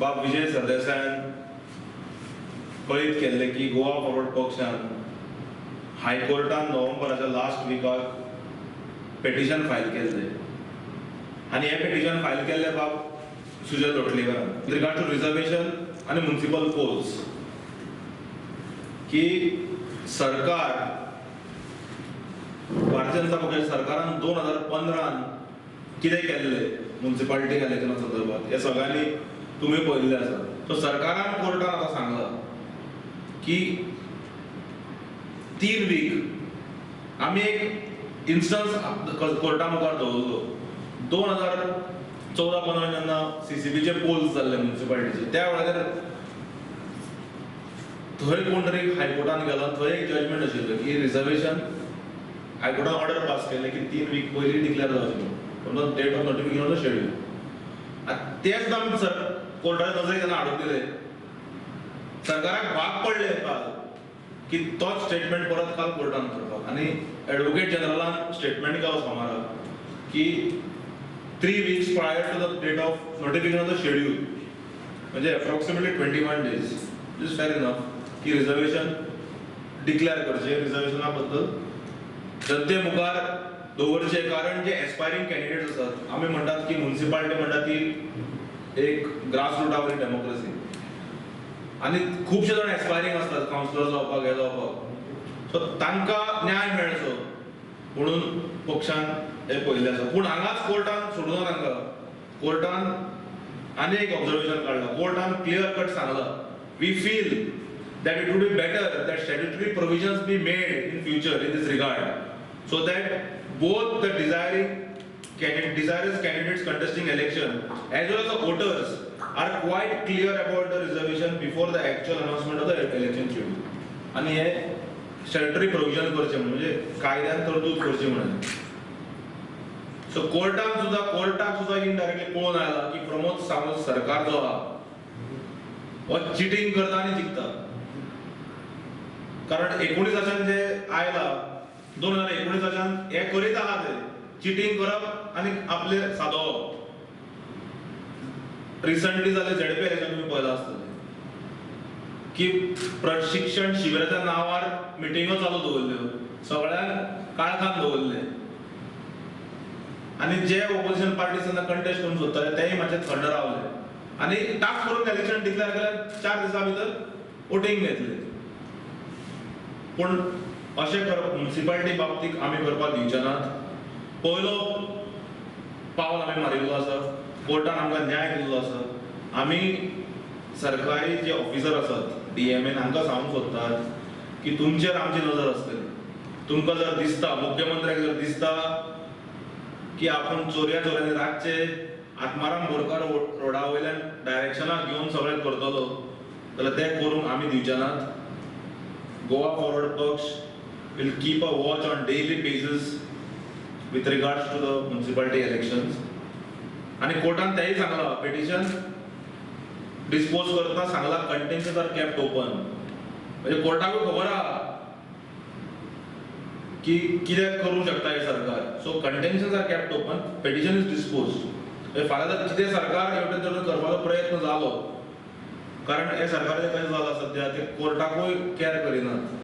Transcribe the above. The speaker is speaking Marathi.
बाब विजय सरदेसायान कळीत केल्ले की गोवा फॉरवर्ड पक्षान हायकोर्टान नोव्हेंबराच्या लास्ट विकाक पेटिशन फायल केल्ले आणि हे पेटिशन फायल केल्ले बाब सुजय लोटलीकरान विथ रिगार्ड टू रिजर्वेशन आणि म्युनिसिपल पोल्स की सरकार भारतीय जनता पक्षाच्या सरकारान 2015 कितें केल्ले म्युनिसिपालिटी इलेक्शना संदर्भात हे सगळ्यांनी तुम्ही पळयल्ले आसा. सो सरकारान कोर्टान आतां सांगला की 3 वीक आमी एक इन्स्टन्स कोर्टा मुखार दवरलो. 2014-15 जेन्ना CCBचे पोल्स जाल्ले म्युनिसिपालिटीचे त्या वेळार थंय कोण तरी हायकोर्टान गेलो. थंय एक जजमेंट आशिल्लो की रिजर्वेशन हायकोर्टान ऑर्डर पास केले की 3 वीक पयलीं डिक्लेअर जावचें from the date of notification of the schedule. तेच आमी सर कोर्टाच्या नजरेक जेन्ना हाडून दिले सरकाराक भाग पडले काल की तोच स्टेटमेंट परत काल कोर्टान करपाक. आणि एडवोकेट जनरलान स्टेटमेंट केलो सोमाराक की 3 weeks prior to the date of notification of the schedule म्हणजे approximately 21 days is fair enough की रिजर्वेशन डिक्लेअर करचे. रिजर्वेशना बद्दल जनते मुखार दवरचे. कारण जे एस्पायरिंग कॅन्डिडेट्स असतात आम्ही म्हणतात की म्युनिसिपालिटी म्हणतात ती एक ग्रास रूटावरील डेमोक्रेसी आणि खूपशे जण एस्पायरिंग असतात काउन्सिलर जावपाक हे जावपाक. सो तांकां न्याय मेळचो म्हणून पक्षान हे पळयल्लें आसा. पूण हांगाच कोर्टान सोडूना तांकां. कोर्टान आनी एक ऑब्जर्वेशन काडला. कोर्टान क्लियर कट सांगला we feel that it would be better that statutory provisions be made in future in this regard so that both the desirous candidates contesting election as well as the voters are quite clear about the reservation before the actual announcement of the election schedule. आणि हे statutory provision करचे म्हणजे कायद्यान तरतूद करची म्हणून. सो कोर्टाक सुद्धा इनडायरेक्टली पळोवन आयला की प्रमोद सावंत सरकार जो आहा हो चिटिंग करता आणि जिखता. कारण 19 जे आयला 2019 हे करीत आहा ते चिटिंग करप आणि आपले सादोवप. रिसंटली जाले ZP इलेक्शन तुम्ही पळयला आसतले की प्रशिक्षण शिबिराच्या नावार मिटिंगो चालू दवरल्यो सगळ्यांक काळखान दवरले आणि जे ऑपोजिशन पार्टीज कंटेस्ट करून सोदताले तेही मातशे थंड रावले आणि टास्क करून इलेक्शन डिक्लेअर केल्यार 4 दिसां भितर वोटिंग घेतले. पूण अशें करप म्युनिसिपालिटी बाबतीत आमी करपाक दिवचे नात. पयलो पावल आमी मारिल्लो आसा. कोर्टान आमकां न्याय दिल्लो आसा. आमी सरकारी जे ऑफिसर आसात DMN हांकां सांगूंक सोदतात की तुमचेर आमची नजर आसतली. तुमकां जर दिसता मुख्यमंत्र्याक जर दिसता की आपूण चोऱ्यांनी रातचे आत्माराम बोरकार रोडा वयल्यान डायरेक्शनाक घेवन सगळें करतलो जाल्यार तें करूंक आमी दिवचे नात. Goa Forward Paks will keep a watch on daily basis with regards to the municipality elections. आणि कोर्टान तेही सांगला पेटिशन डिस्पोज करतना सांगला कंटेन्शन्स आर केप्ट ओपन. म्हणजे कोर्टाकूय खबर आहा की कितें करूंक शकता हे सरकार. So contentions are kept open. Petition is dispose. फाल्यां जर कितें सरकार हेवटेन तेवटेन करपाचो प्रयत्न जालो कारण हे सरकार कशें जाला सध्या ते कोर्टाकूय केअर करिनात.